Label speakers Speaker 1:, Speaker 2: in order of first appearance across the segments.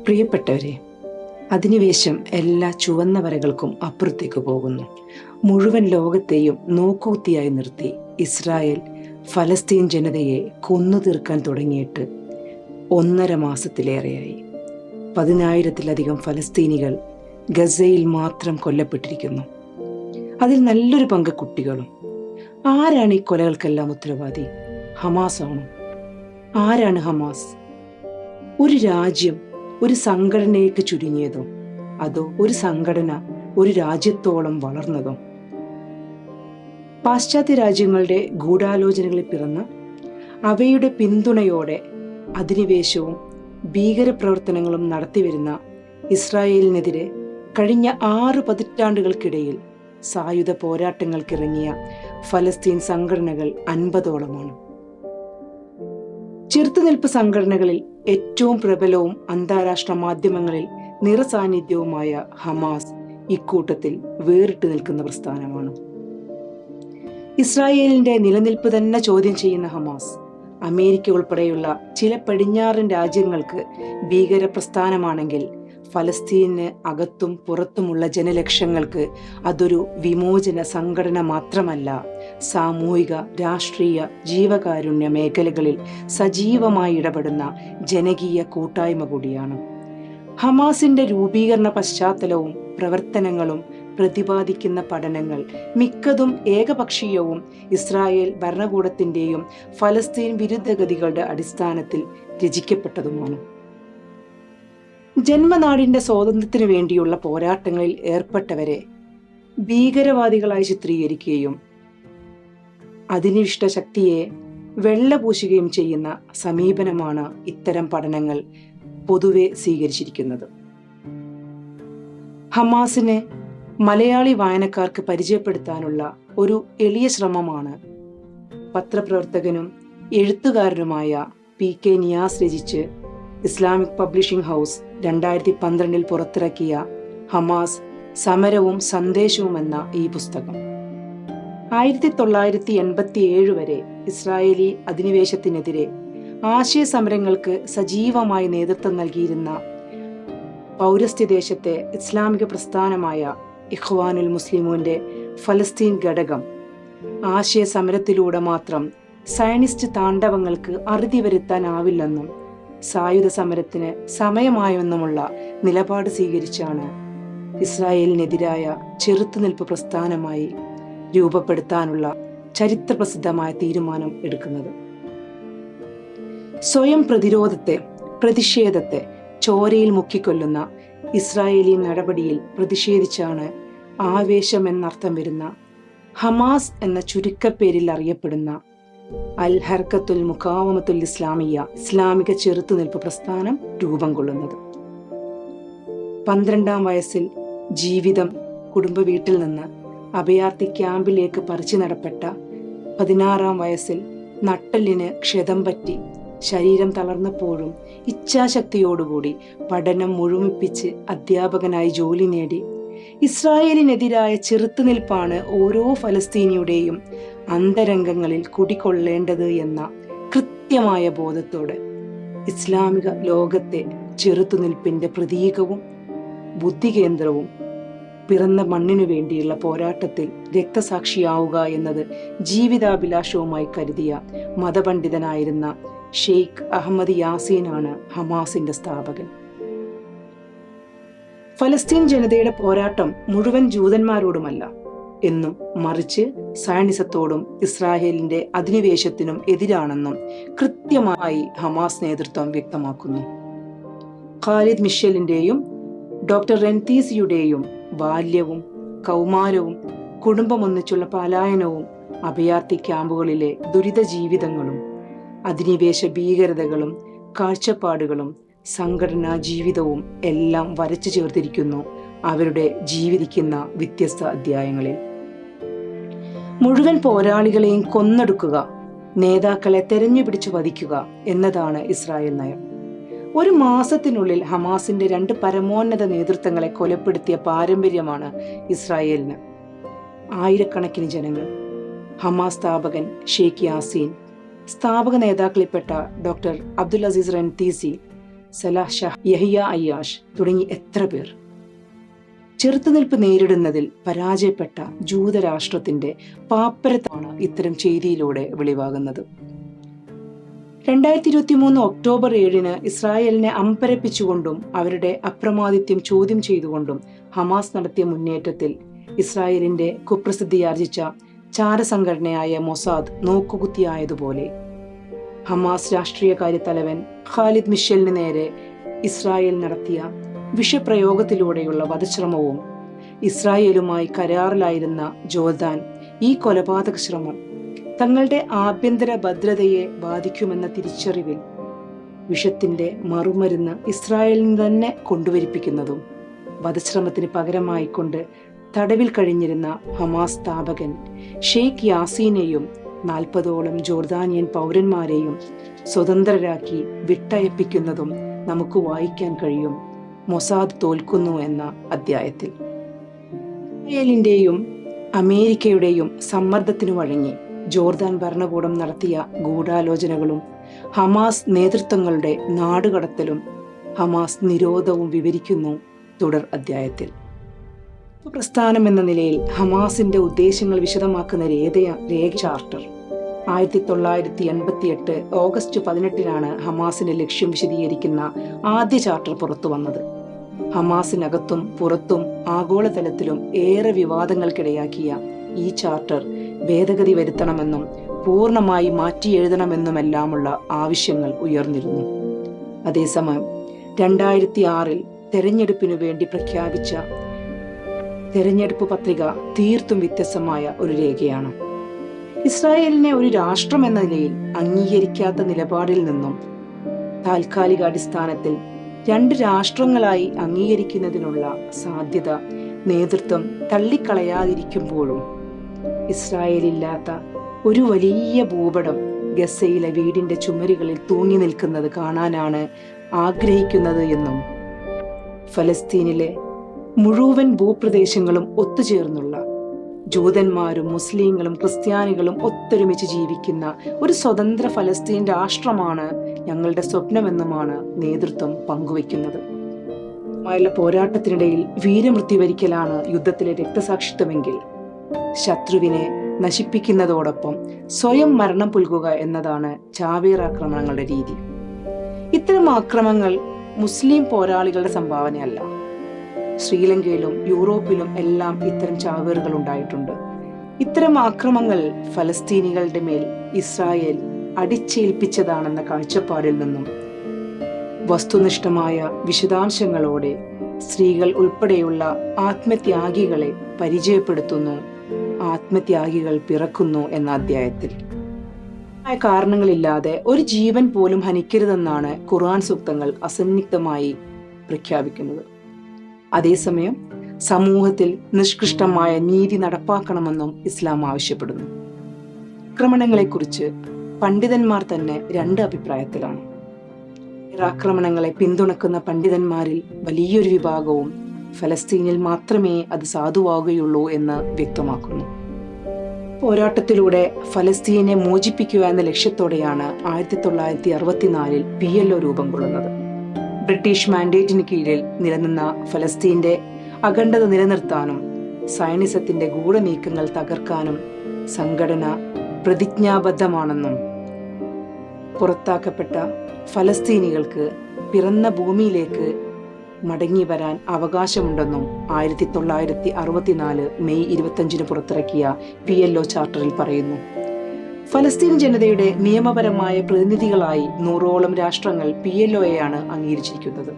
Speaker 1: പ്രിയപ്പെട്ടവരെ, അധിനിവേശം എല്ലാ ചുവന്ന വരകൾക്കും അപ്പുറത്തേക്ക് പോകുന്നു. മുഴുവൻ ലോകത്തെയും നോക്കുകുത്തിയായി നിർത്തി ഇസ്രായേൽ ഫലസ്തീൻ ജനതയെ കൊന്നു തീർക്കാൻ തുടങ്ങിയിട്ട് 1.5 മാസത്തിലേറെയായി. 10,000-ത്തിലധികം ഫലസ്തീനികൾ ഗസയിൽ മാത്രം കൊല്ലപ്പെട്ടിരിക്കുന്നു. അതിൽ നല്ലൊരു പങ്ക് കുട്ടികളും. ആരാണ് ഈ കൊലകൾക്കെല്ലാം ഉത്തരവാദി? ഹമാസ് ആണോ? ആരാണ് ഹമാസ്? ഒരു രാജ്യം ഒരു സംഘടനയ്ക്ക് ചുരുങ്ങിയതോ, അതോ ഒരു സംഘടന ഒരു രാജ്യത്തോളം വളർന്നതോ? പാശ്ചാത്യ രാജ്യങ്ങളുടെ ഗൂഢാലോചനകളിൽ പിറന്ന് അവയുടെ പിന്തുണയോടെ അധിനിവേശവും ഭീകരപ്രവർത്തനങ്ങളും നടത്തിവരുന്ന ഇസ്രായേലിനെതിരെ കഴിഞ്ഞ 6 പതിറ്റാണ്ടുകൾക്കിടയിൽ സായുധ പോരാട്ടങ്ങൾക്കിറങ്ങിയ ഫലസ്തീൻ സംഘടനകൾ 50ഓളമാണ്. ചെറുത്തുനിൽപ്പ് സംഘടനകളിൽ ഏറ്റവും പ്രബലവും അന്താരാഷ്ട്ര മാധ്യമങ്ങളിൽ നിറസാന്നിധ്യവുമായ ഹമാസ് ഇക്കൂട്ടത്തിൽ വേറിട്ട് നിൽക്കുന്ന പ്രസ്ഥാനമാണ്. ഇസ്രായേലിന്റെ നിലനിൽപ്പ് തന്നെ ചോദ്യം ചെയ്യുന്ന ഹമാസ് അമേരിക്ക ഉൾപ്പെടെയുള്ള ചില പടിഞ്ഞാറൻ രാജ്യങ്ങൾക്ക് ഭീകര പ്രസ്ഥാനമാണെങ്കിൽ ഫലസ്തീന് അകത്തും പുറത്തുമുള്ള ജനലക്ഷങ്ങൾക്ക് അതൊരു വിമോചന സംഘടന മാത്രമല്ല, സാമൂഹിക, രാഷ്ട്രീയ, ജീവകാരുണ്യ മേഖലകളിൽ സജീവമായി ഇടപെടുന്ന ജനകീയ കൂട്ടായ്മ കൂടിയാണ്. ഹമാസിന്റെ രൂപീകരണ പശ്ചാത്തലവും പ്രവർത്തനങ്ങളും പ്രതിപാദിക്കുന്ന പഠനങ്ങൾ മിക്കതും ഏകപക്ഷീയവും ഇസ്രായേൽ ഭരണകൂടത്തിന്റെയും ഫലസ്തീൻ വിരുദ്ധഗതികളുടെ അടിസ്ഥാനത്തിൽ രചിക്കപ്പെട്ടതുമാണ്. ജന്മനാടിന്റെ സ്വാതന്ത്ര്യത്തിനു വേണ്ടിയുള്ള പോരാട്ടങ്ങളിൽ ഏർപ്പെട്ടവരെ ഭീകരവാദികളായി ചിത്രീകരിക്കുകയും അധിനിവിഷ്ട ശക്തിയെ വെള്ളപൂശുകയും ചെയ്യുന്ന സമീപനമാണ് ഇത്തരം പഠനങ്ങൾ പൊതുവെ സ്വീകരിച്ചിരിക്കുന്നത്. ഹമാസിനെ മലയാളി വായനക്കാർക്ക് പരിചയപ്പെടുത്താനുള്ള ഒരു എളിയ ശ്രമമാണ് പത്രപ്രവർത്തകനും എഴുത്തുകാരനുമായ PK നിയാസ് രചിച്ച് ഇസ്ലാമിക് പബ്ലിഷിംഗ് ഹൗസ് 2012 പുറത്തിറക്കിയ ഹമാസ് സമരവും സന്ദേശവും എന്ന ഈ പുസ്തകം. 1987 വരെ ഇസ്രായേലി അധിനിവേശത്തിനെതിരെ ആശയ സമരങ്ങൾക്ക് സജീവമായി നേതൃത്വം നൽകിയിരുന്ന പൗരസ്ത്യദേശത്തെ ഇസ്ലാമിക പ്രസ്ഥാനമായ ഇഖ്വാനുൽ മുസ്ലിമൂന്റെ ഫലസ്തീൻ ഘടകം ആശയ സമരത്തിലൂടെ മാത്രം സയനിസ്റ്റ് താണ്ഡവങ്ങൾക്ക് അറുതി വരുത്താനാവില്ലെന്നും സായുധ സമരത്തിന് സമയമായെന്നുമുള്ള നിലപാട് സ്വീകരിച്ചാണ് ഇസ്രായേലിനെതിരായ ചെറുത്തുനിൽപ്പ് പ്രസ്ഥാനമായി രൂപപ്പെടുത്താനുള്ള ചരിത്രപ്രസിദ്ധമായ തീരുമാനം എടുക്കുന്നത്. സ്വയം പ്രതിഷേധത്തെ ചോരയിൽ മുക്കിക്കൊല്ലുന്ന ഇസ്രായേലി നടപടിയിൽ പ്രതിഷേധിച്ചാണ് ആവേശം എന്നർത്ഥം വരുന്ന ഹമാസ് എന്ന ചുരുക്കപ്പേരിൽ അറിയപ്പെടുന്ന അൽ ഹർക്കത്തുൽ മുഖാവമത്തുൽ ഇസ്ലാമിക ചെറുത്തുനിൽപ്പ് പ്രസ്ഥാനം രൂപം കൊള്ളുന്നത്. 12ാം വയസ്സിൽ ജീവിതം കുടുംബ വീട്ടിൽ നിന്ന് അഭയാർത്ഥി ക്യാമ്പിലേക്ക് പറിച്ചു നടപ്പെട്ട 16ാം വയസ്സിൽ നട്ടെല്ലിന് ക്ഷതം പറ്റി ശരീരം തളർന്നപ്പോഴും ഇച്ഛാശക്തിയോടുകൂടി പഠനം മുഴുമിപ്പിച്ച് അധ്യാപകനായി ജോലി നേടി ഇസ്രായേലിനെതിരായ ചെറുത്തുനിൽപ്പാണ് ഓരോ ഫലസ്തീനിയുടെയും അന്തരംഗങ്ങളിൽ കുടികൊള്ളേണ്ടത് എന്ന കൃത്യമായ ബോധത്തോടെ ഇസ്ലാമിക ലോകത്തെ ചെറുത്തുനിൽപ്പിന്റെ പ്രതീകവും ബുദ്ധികേന്ദ്രവും പിറന്ന മണ്ണിനു വേണ്ടിയുള്ള പോരാട്ടത്തിൽ രക്തസാക്ഷിയാവുക എന്നത് ജീവിതാഭിലാഷവുമായി കരുതിയ മതപണ്ഡിതനായിരുന്ന ഷെയ്ഖ് അഹമ്മദ് യാസീനാണ് ഹമാസിന്റെ സ്ഥാപകൻ. ഫലസ്തീൻ ജനതയുടെ പോരാട്ടം മുഴുവൻ ജൂതന്മാരോടുമല്ല എന്നും മറിച്ച് സയനിസത്തോടും ഇസ്രായേലിന്റെ അധിനിവേശത്തിനും എതിരാണെന്നും കൃത്യമായി ഹമാസ് നേതൃത്വം വ്യക്തമാക്കുന്നു. ഖാലിദ് മിഷേലിന്റെയും ഡോക്ടർ റെൻതീസിയുടെയും ബാല്യവും കൗമാരവും കുടുംബമൊന്നിച്ചുള്ള പലായനവും അഭയാർത്ഥി ക്യാമ്പുകളിലെ ദുരിത ജീവിതങ്ങളും അധിനിവേശ ഭീകരതകളും കാഴ്ചപ്പാടുകളും സംഘടനാ ജീവിതവും എല്ലാം വരച്ചു ചേർത്തിരിക്കുന്നു അവരുടെ ജീവിക്കുന്ന വ്യത്യസ്ത അധ്യായങ്ങളിൽ. മുഴുവൻ പോരാളികളെയും കൊന്നൊടുക്കുക, നേതാക്കളെ തെരഞ്ഞുപിടിച്ച് വധിക്കുക എന്നതാണ് ഇസ്രായേൽ നയം. 1 മാസത്തിനുള്ളിൽ ഹമാസിന്റെ 2 പരമോന്നത നേതൃത്വങ്ങളെ കൊലപ്പെടുത്തിയ പാരമ്പര്യമാണ് ഇസ്രായേലിന്. ആയിരക്കണക്കിന് ജനങ്ങൾ, ഹമാസ് സ്ഥാപകൻ ഷെയ്ഖ് യാസീൻ, സ്ഥാപക നേതാക്കളിൽപ്പെട്ട ഡോക്ടർ അബ്ദുൽ അസീസ് റെൻതീസി, സലാഹ് ഷാ, യഹിയ അയ്യാഷ് തുടങ്ങി എത്ര പേർ. ചെറുത്തുനിൽപ്പ് നേരിടുന്നതിൽ പരാജയപ്പെട്ട ജൂതരാഷ്ട്രത്തിന്റെ പാപ്പരത്വമാണ് ഇത്തരം ചെയ്തിയിലൂടെ വെളിവാകുന്നത്. 2023 ഒക്ടോബർ 7 ഇസ്രായേലിനെ അമ്പരപ്പിച്ചുകൊണ്ടും അവരുടെ അപ്രമാദിത്യം ചോദ്യം ചെയ്തുകൊണ്ടും ഹമാസ് നടത്തിയ മുന്നേറ്റത്തിൽ ഇസ്രായേലിന്റെ കുപ്രസിദ്ധിയാർജിച്ച ചാരസംഘടനയായ മൊസാദ് നോക്കുകുത്തിയായതുപോലെ ഹമാസ് രാഷ്ട്രീയകാര്യ തലവൻ ഖാലിദ് മിഷേലിന് നേരെ ഇസ്രായേൽ നടത്തിയ വിഷപ്രയോഗത്തിലൂടെയുള്ള വധശ്രമവും ഇസ്രായേലുമായി കരാറിലായിരുന്ന ജോർദാൻ ഈ കൊലപാതക ശ്രമം തങ്ങളുടെ ആഭ്യന്തര ഭദ്രതയെ ബാധിക്കുമെന്ന തിരിച്ചറിവിൽ വിഷത്തിന്റെ മറുമരുന്ന് ഇസ്രായേലിന് തന്നെ കൊണ്ടുവരിപ്പിക്കുന്നതും വധശ്രമത്തിന് പകരമായിക്കൊണ്ട് തടവിൽ കഴിഞ്ഞിരുന്ന ഹമാസ് സ്ഥാപകൻ ഷെയ്ഖ് യാസീനെയും 40ഓളം ജോർദാനിയൻ പൗരന്മാരെയും സ്വതന്ത്രരാക്കി വിട്ടയപ്പിക്കുന്നതും നമുക്ക് വായിക്കാൻ കഴിയും മൊസാദ് തോൽക്കുന്നു എന്ന അധ്യായത്തിൽ. ഇസ്രായേലിന്റെയും അമേരിക്കയുടെയും സമ്മർദ്ദത്തിനു വഴങ്ങി ജോർദാൻ ഭരണകൂടം നടത്തിയ ഗൂഢാലോചനകളും ഹമാസ് നേതൃത്വങ്ങളുടെ നാടുകടത്തലും ഹമാസ് നിരോധവും വിവരിക്കുന്നു തുടർ അധ്യായത്തിൽ. പ്രസ്ഥാനം എന്ന നിലയിൽ ഹമാസിന്റെ ഉദ്ദേശങ്ങൾ വിശദമാക്കുന്ന രേഖ ചാർട്ടർ 1988 ഓഗസ്റ്റ് 18 ഹമാസിന്റെ ലക്ഷ്യം വിശദീകരിക്കുന്ന ആദ്യ ചാർട്ടർ പുറത്തു വന്നത്. ഹമാസിനകത്തും പുറത്തും ആഗോളതലത്തിലും ഏറെ വിവാദങ്ങൾക്കിടയാക്കിയ ഈ ചാർട്ടർ ഭേദഗതി വരുത്തണമെന്നും പൂർണ്ണമായി മാറ്റി എഴുതണമെന്നുമെല്ലാമുള്ള ആവശ്യങ്ങൾ ഉയർന്നിരുന്നു. അതേസമയം 2006 തെരഞ്ഞെടുപ്പിനു വേണ്ടി പ്രഖ്യാപിച്ച തെരഞ്ഞെടുപ്പ് പത്രിക തീർത്തും വ്യത്യസ്തമായ ഒരു രേഖയാണ്. ഇസ്രായേലിനെ ഒരു രാഷ്ട്രം എന്ന നിലയിൽ അംഗീകരിക്കാത്ത നിലപാടിൽ നിന്നും താൽക്കാലിക അടിസ്ഥാനത്തിൽ 2 രാഷ്ട്രങ്ങളായി അംഗീകരിക്കുന്നതിനുള്ള സാധ്യത നേതൃത്വം തള്ളിക്കളയാതിരിക്കുമ്പോഴും ഇസ്രായേലില്ലാത്ത ഒരു വലിയ ഭൂപടം ഗസയിലെ വീടിന്റെ ചുമരുകളിൽ തൂങ്ങി നിൽക്കുന്നത് കാണാനാണ് ആഗ്രഹിക്കുന്നത് എന്നും ഫലസ്തീനിലെ മുഴുവൻ ഭൂപ്രദേശങ്ങളും ഒത്തുചേർന്നുള്ള ജൂതന്മാരും മുസ്ലിങ്ങളും ക്രിസ്ത്യാനികളും ഒത്തൊരുമിച്ച് ജീവിക്കുന്ന ഒരു സ്വതന്ത്ര ഫലസ്തീൻ രാഷ്ട്രമാണ് ഞങ്ങളുടെ സ്വപ്നമെന്നുമാണ് നേതൃത്വം പങ്കുവയ്ക്കുന്നത്. പോരാട്ടത്തിനിടയിൽ വീരമൃത്യു വരിക്കലാണ് യുദ്ധത്തിലെ രക്തസാക്ഷിത്വമെങ്കിൽ ശത്രുവിനെ നശിപ്പിക്കുന്നതോടൊപ്പം സ്വയം മരണം പുൽകുക എന്നതാണ് ചാവേർ ആക്രമണങ്ങളുടെ രീതി. ഇത്തരം ആക്രമണങ്ങൾ മുസ്ലിം പോരാളികളുടെ സംഭാവനയല്ല. ശ്രീലങ്കയിലും യൂറോപ്പിലും എല്ലാം ഇത്തരം ചാവേറുകൾ ഉണ്ടായിട്ടുണ്ട്. ഇത്തരം ആക്രമണങ്ങൾ ഫലസ്തീനികളുടെ മേൽ ഇസ്രായേൽ അടിച്ചേൽപ്പിച്ചതാണെന്ന കാഴ്ചപ്പാടിൽ നിന്നും വസ്തുനിഷ്ഠമായ വിശദാംശങ്ങളോടെ സ്ത്രീകൾ ഉൾപ്പെടെയുള്ള ആത്മത്യാഗികളെ പരിചയപ്പെടുത്തുന്നു. ആത്മത്യാഗികൾ പിറക്കുന്നു എന്ന അധ്യായത്തിൽ കാരണങ്ങളില്ലാതെ ഒരു ജീവൻ പോലും ഹനിക്കരുതെന്നാണ് ഖുർആൻ സൂക്തങ്ങൾ അസന്നിഗ്ധമായി പ്രഖ്യാപിക്കുന്നത്. അതേസമയം സമൂഹത്തിൽ നിഷ്കൃഷ്ടമായ നീതി നടപ്പാക്കണമെന്നും ഇസ്ലാം ആവശ്യപ്പെടുന്നു. ആക്രമണങ്ങളെക്കുറിച്ച് പണ്ഡിതന്മാർ തന്നെ 2 അഭിപ്രായത്തിലാണ്. ആക്രമണങ്ങളെ പിന്തുണക്കുന്ന പണ്ഡിതന്മാരിൽ വലിയൊരു വിഭാഗവും ഫലസ്തീനിൽ മാത്രമേ അത് സാധുവാകുകയുള്ളൂ എന്ന് വ്യക്തമാക്കുന്നു. പോരാട്ടത്തിലൂടെ ഫലസ്തീനെ മോചിപ്പിക്കുക എന്ന ലക്ഷ്യത്തോടെയാണ് 1964 PLO രൂപം കൊള്ളുന്നത്. ബ്രിട്ടീഷ് മാൻഡേറ്റിന് കീഴിൽ നിലനിന്ന ഫലസ്തീന്റെ അഖണ്ഡത നിലനിർത്താനും സയനിസത്തിന്റെ ഗൂഢനീക്കങ്ങൾ തകർക്കാനും സംഘടന പ്രതിജ്ഞാബദ്ധമാണെന്നും പുറത്താക്കപ്പെട്ട ഫലസ്തീനികൾക്ക് പിറന്ന ഭൂമിയിലേക്ക് മടങ്ങി വരാൻ അവകാശമുണ്ടെന്നും 1964 മെയ് 25 പുറത്തിറക്കിയ PLO ചാർട്ടറിൽ പറയുന്നു. ഫലസ്തീൻ ജനതയുടെ നിയമപരമായ പ്രതിനിധികളായി 100ഓളം രാഷ്ട്രങ്ങൾ PLOയെയാണ് അംഗീകരിച്ചിരിക്കുന്നത്.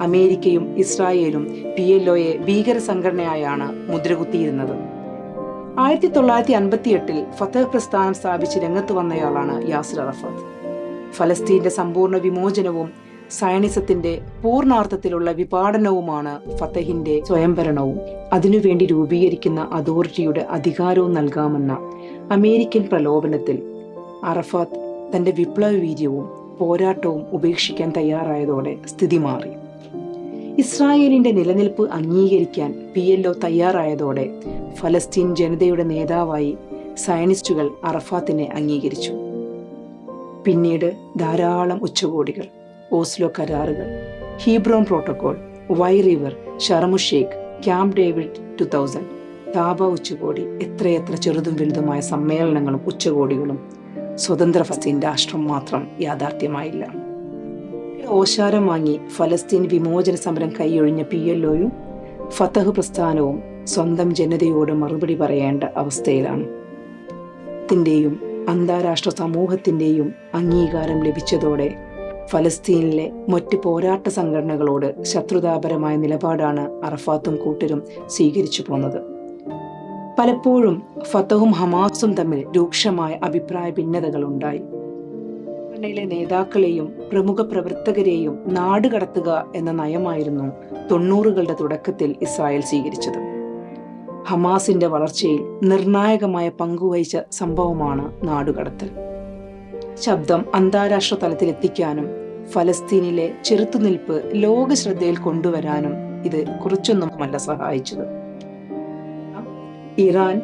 Speaker 1: അമേരിക്കയും ഇസ്രായേലും PLOയെ ഭീകര സംഘടനയായാണ് മുദ്രകുത്തിയിരുന്നത്. 1958 ഫതഹ് പ്രസ്ഥാനം സ്ഥാപിച്ച് രംഗത്ത് വന്നയാളാണ് യാസിർ അറഫാത്ത്. ഫലസ്തീന്റെ സമ്പൂർണ്ണ വിമോചനവും സയനിസത്തിന്റെ പൂർണ്ണാർത്ഥത്തിലുള്ള വിപാടനവുമാണ് ഫതഹിന്റെ സ്വയംഭരണവും അതിനുവേണ്ടി രൂപീകരിക്കുന്ന അതോറിറ്റിയുടെ അധികാരവും നൽകാമെന്ന അമേരിക്കൻ പ്രലോഭനത്തിൽ അറഫാത്ത് തന്റെ വിപ്ലവ വീര്യവും പോരാട്ടവും ഉപേക്ഷിക്കാൻ തയ്യാറായതോടെ സ്ഥിതി മാറി. ഇസ്രായേലിന്റെ നിലനിൽപ്പ് അംഗീകരിക്കാൻ PLO തയ്യാറായതോടെ ഫലസ്തീൻ ജനതയുടെ നേതാവായി സയനിസ്റ്റുകൾ അറഫാത്തിനെ അംഗീകരിച്ചു. പിന്നീട് ധാരാളം ഉച്ചകോടികൾ, ഓസ്ലോ കരാറുകൾ, Hebron protocol, Wye River, Sharm el Sheikh, Camp David 2000, Taba ഉച്ചകോടി, എത്രയെത്ര ചെറുതും വലുതുമായ സമ്മേളനങ്ങളും ഉച്ചകോടികളും സ്വതന്ത്ര ഫലസ്തീൻ രാഷ്ട്രം മാത്രം യാഥാർത്ഥ്യമായില്ല. ഓശാരം വാങ്ങി ഫലസ്തീൻ വിമോചന സമരം കൈയൊഴിഞ്ഞ PLOയും ഫതഹ് പ്രസ്ഥാനവും സ്വന്തം ജനതയോട് മറുപടി പറയേണ്ട അവസ്ഥയിലാണ്. ത്തിൻ്റെയും അന്താരാഷ്ട്ര സമൂഹത്തിൻ്റെയും അംഗീകാരം ലഭിച്ചതോടെ ഫലസ്തീനിലെ മറ്റ് പോരാട്ട സംഘടനകളോട് ശത്രുതാപരമായ നിലപാടാണ് അറഫാത്തും കൂട്ടരും സ്വീകരിച്ചു പോന്നത്. പലപ്പോഴും ഫതഹും ഹമാസും തമ്മിൽ രൂക്ഷമായ അഭിപ്രായ ഭിന്നതകളുണ്ടായി. സംഘടനയിലെ നേതാക്കളെയും പ്രമുഖ പ്രവർത്തകരെയും നാടുകടത്തുക എന്ന നയമായിരുന്നു 90കളുടെ തുടക്കത്തിൽ ഇസ്രായേൽ സ്വീകരിച്ചത്. ഹമാസിന്റെ വളർച്ചയിൽ നിർണായകമായ പങ്കുവഹിച്ച സംഭവമാണ് നാടുകടത്തൽ. ശബ്ദം അന്താരാഷ്ട്ര തലത്തിൽ എത്തിക്കാനും ഫലസ്തീനിലെ ചെറുത്തുനിൽപ്പ് ലോക ശ്രദ്ധയിൽ കൊണ്ടുവരാനും ഇത് കുറച്ചൊന്നുമല്ല സഹായിച്ചത്. ഇറാൻ,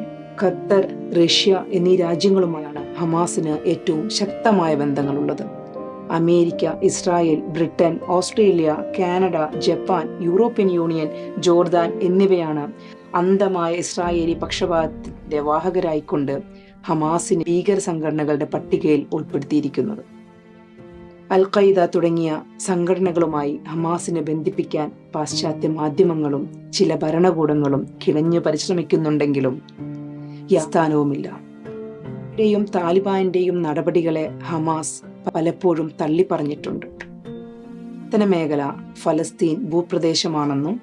Speaker 1: ഖത്തർ, റഷ്യ എന്നീ രാജ്യങ്ങളുമായാണ് ഹമാസിന് ഏറ്റവും ശക്തമായ ബന്ധങ്ങളുള്ളത്. America, Israel, Britain, Australia, Canada, Japan, European Union, Jordan എന്നിവയാണ് അന്ധമായ ഇസ്രായേലി പക്ഷപാതത്തിന്റെ വാഹകരായിക്കൊണ്ട് ഹമാസിനെ ഭീകര സംഘടനകളുടെ പട്ടികയിൽ ഉൾപ്പെടുത്തിയിരിക്കുന്നത്. അൽ-ഖയ്ദ തുടങ്ങിയ സംഘടനകളുമായി ഹമാസിനെ ബന്ധിപ്പിക്കാൻ പാശ്ചാത്യ മാധ്യമങ്ങളും ചില ഭരണകൂടങ്ങളും കിണഞ്ഞു പരിശ്രമിക്കുന്നുണ്ടെങ്കിലും യാസ്ഥാനവുമില്ല. യും താലിബാന്റെയും നടപടികളെ ഹമാസ് പലപ്പോഴും തള്ളിപ്പറഞ്ഞിട്ടുണ്ട്. മേഖല ഫലസ്തീൻ ഭൂപ്രദേശമാണെന്നും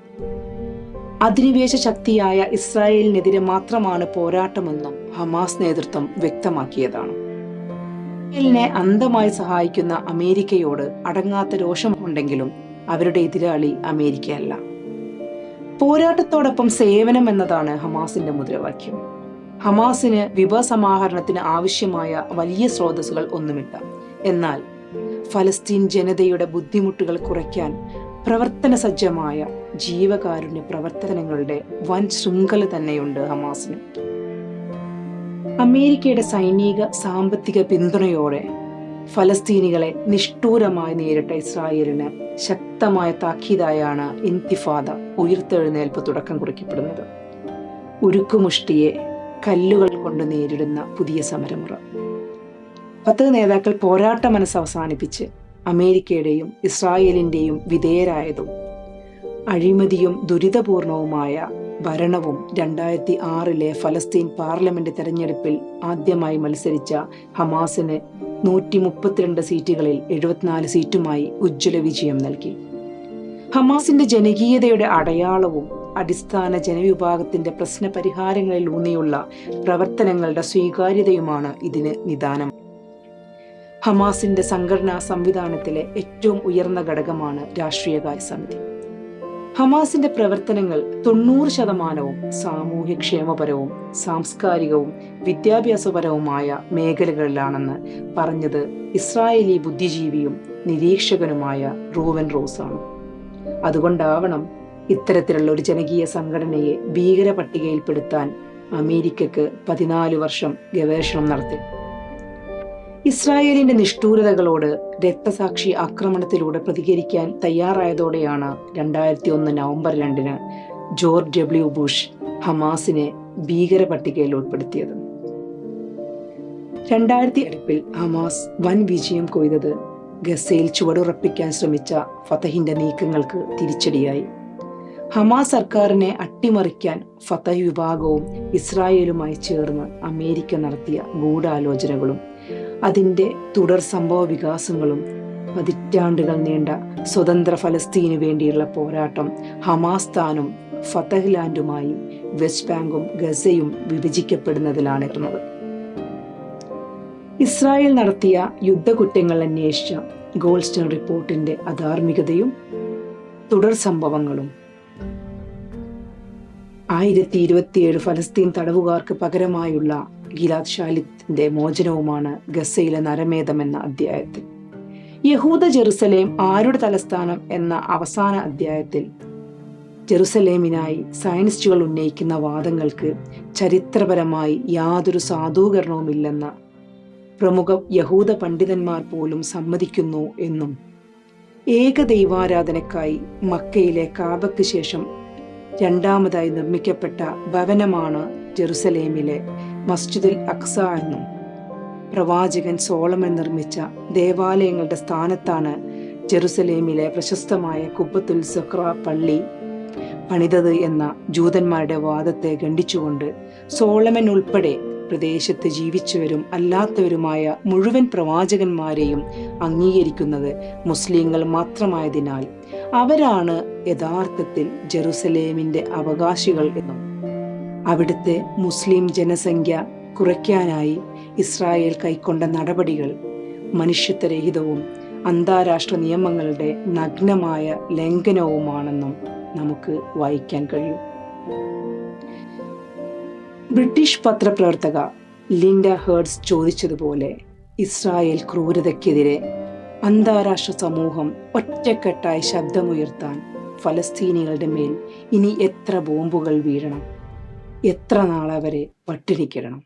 Speaker 1: അധിനിവേശ ശക്തിയായ ഇസ്രായേലിനെതിരെ മാത്രമാണ് പോരാട്ടമെന്നും ഹമാസ് നേതൃത്വം വ്യക്തമാക്കിയതാണ്. ഇസ്രായേലിനെ അന്ധമായി സഹായിക്കുന്ന അമേരിക്കയോട് അടങ്ങാത്ത രോഷമുണ്ടെങ്കിലും അവരുടെ എതിരാളി അമേരിക്കയല്ല. പോരാട്ടത്തോടൊപ്പം സേവനം എന്നതാണ് ഹമാസിന്റെ മുദ്രാവാക്യം. ഹമാസിന് വിഭവസമാഹരണത്തിന് ആവശ്യമായ വലിയ സ്രോതസ്സുകൾ ഒന്നുമില്ല. എന്നാൽ ഫലസ്തീൻ ജനതയുടെ ബുദ്ധിമുട്ടുകൾ കുറയ്ക്കാൻ പ്രവർത്തന സജ്ജമായ ജീവകാരുണ്യ പ്രവർത്തനങ്ങളുടെ വൻ ശൃംഖല തന്നെയുണ്ട് ഹമാസിന്. അമേരിക്കയുടെ സൈനിക സാമ്പത്തിക പിന്തുണയോടെ ഫലസ്തീനികളെ നിഷ്ഠൂരമായി നേരിട്ട ഇസ്രായേലിന് ശക്തമായ താക്കീതായാണ് ഇൻതിഫാദ ഉയർത്തെഴുന്നേൽപ്പ് തുടക്കം കുറിക്കപ്പെടുന്നത്. ഉരുക്കുമുഷ്ടിയെ കല്ലുകൾ കൊണ്ട് നേരിടുന്ന പുതിയ സമരമുറ. ഫതഹ് നേതാക്കൾ പോരാട്ട മനസ്സ് അവസാനിപ്പിച്ച് അമേരിക്കയുടെയും ഇസ്രായേലിന്റെയും വിധേയരായതും അഴിമതിയും ദുരിതപൂർണവുമായ ഭരണവും 2006 ഫലസ്തീൻ പാർലമെന്റ് തെരഞ്ഞെടുപ്പിൽ ആദ്യമായി മത്സരിച്ച ഹമാസിന് 132 സീറ്റുകളിൽ 74 സീറ്റുമായി ഉജ്ജ്വല വിജയം നൽകി. ഹമാസിന്റെ ജനകീയതയുടെ അടയാളവും അടിസ്ഥാന ജനവിഭാഗത്തിന്റെ പ്രശ്ന പരിഹാരങ്ങളിൽ ഊന്നിയുള്ള പ്രവർത്തനങ്ങളുടെ സ്വീകാര്യതയുമാണ് ഇതിന് നിദാനം. ഹമാസിന്റെ സംഘടനാ സംവിധാനത്തിലെ ഏറ്റവും ഉയർന്ന ഘടകമാണ് രാഷ്ട്രീയകാര്യ സമിതി. ഹമാസിന്റെ പ്രവർത്തനങ്ങൾ 90% സാമൂഹ്യക്ഷേമപരവും സാംസ്കാരികവും വിദ്യാഭ്യാസപരവുമായ മേഖലകളിലാണെന്ന് പറഞ്ഞത് ഇസ്രായേലി ബുദ്ധിജീവിയും നിരീക്ഷകനുമായ റൂവൻ റോസാണ്. അതുകൊണ്ടാവണം ഇത്തരത്തിലുള്ള ഒരു ജനകീയ സംഘടനയെ ഭീകര പട്ടികയിൽപ്പെടുത്താൻ അമേരിക്കക്ക് 14 വർഷം ഗവേഷണം നടത്തി. ഇസ്രായേലിന്റെ നിഷ്ഠൂരതകളോട് രക്തസാക്ഷി ആക്രമണത്തിലൂടെ പ്രതികരിക്കാൻ തയ്യാറായതോടെയാണ് 2001 നവംബർ 2 ജോർജ് W. ബുഷ് ഹമാസിനെ ഭീകര പട്ടികയിൽ ഉൾപ്പെടുത്തിയത്. 2010 ഹമാസ് വൻ വിജയം കൊയ്തത് ഗസയിൽ ചുവടുറപ്പിക്കാൻ ശ്രമിച്ച ഫതഹിന്റെ നീക്കങ്ങൾക്ക് തിരിച്ചടിയായി. ഹമാസ് സർക്കാരിനെ അട്ടിമറിക്കാൻ ഫതഹ് വിഭാഗവും ഇസ്രായേലുമായി ചേർന്ന് അമേരിക്ക നടത്തിയ ഗൂഢാലോചനകളും അതിന്റെ തുടർ സംഭവ വികാസങ്ങളും പതിറ്റാണ്ടുകൾ നീണ്ട സ്വതന്ത്ര ഫലസ്തീനു വേണ്ടിയുള്ള പോരാട്ടം ഹമാസ് താനും ഫതഹ് ലാൻഡുമായി വെസ്റ്റ് ബാങ്കും ഗസയും വിഭജിക്കപ്പെടുന്നതിലാണ് ഇരുന്നത്. ഇസ്രായേൽ നടത്തിയ യുദ്ധകുറ്റങ്ങൾ അന്വേഷിച്ച ഗോൾഡ്സ്റ്റോൺ റിപ്പോർട്ടിന്റെ അധാർമികതയും തുടർ സംഭവങ്ങളും 1027 ഫലസ്തീൻ തടവുകാർക്ക് പകരമായുള്ള ഗിലാദ് ഷാലിത്തിന്റെ മോചനവുമാണ് ഗസയിലെ നരമേധം എന്ന അധ്യായത്തിൽ. യഹൂദ ജെറുസലേം ആരുടെ തലസ്ഥാനം എന്ന അവസാന അധ്യായത്തിൽ ജെറുസലേമിനായി സയനിസ്റ്റുകൾ ഉന്നയിക്കുന്ന വാദങ്ങൾക്ക് ചരിത്രപരമായി യാതൊരു സാധൂകരണവുമില്ലെന്ന പ്രമുഖ യഹൂദ പണ്ഡിതന്മാർ പോലും സമ്മതിക്കുന്നു എന്നും ഏകദൈവാരാധനക്കായി മക്കയിലെ കാബയ്ക്ക് ശേഷം രണ്ടാമതായി നിർമ്മിക്കപ്പെട്ട ഭവനമാണ് ജെറുസലേമിലെ മസ്ജിദുൽ അഖ്സ എന്നും പ്രവാചകൻ സോളമൻ നിർമ്മിച്ച ദേവാലയങ്ങളുടെ സ്ഥാനത്താണ് ജെറുസലേമിലെ പ്രശസ്തമായ കുബ്ബത്തുൽ സഖ്റ പള്ളി പണിതത് എന്ന ജൂതന്മാരുടെ വാദത്തെ ഖണ്ഡിച്ചുകൊണ്ട് സോളമൻ ഉൾപ്പെടെ പ്രദേശത്ത് ജീവിച്ചവരും അല്ലാത്തവരുമായ മുഴുവൻ പ്രവാചകന്മാരെയും അംഗീകരിക്കുന്നത് മുസ്ലിങ്ങൾ മാത്രമായതിനാൽ അവരാണ് യഥാർത്ഥത്തിൽ ജെറുസലേമിന്റെ അവകാശികൾ എന്നും അവിടുത്തെ മുസ്ലിം ജനസംഖ്യ കുറയ്ക്കാനായി ഇസ്രായേൽ കൈക്കൊണ്ട നടപടികൾ മനുഷ്യത്വരഹിതവും അന്താരാഷ്ട്ര നിയമങ്ങളുടെ നഗ്നമായ ലംഘനവുമാണെന്നും നമുക്ക് വായിക്കാൻ കഴിയും. ബ്രിട്ടീഷ് പത്രപ്രവർത്തക ലിൻഡ ഹേർഡ്സ് ചോദിച്ചതുപോലെ ഇസ്രായേൽ ക്രൂരതയ്ക്കെതിരെ അന്താരാഷ്ട്ര സമൂഹം ഒറ്റക്കെട്ടായി ശബ്ദമുയർത്താൻ ഫലസ്തീനികളുടെ മേൽ ഇനി എത്ര ബോംബുകൾ വീഴണം, എത്ര നാളവരെ പട്ടിണിക്കിടണം?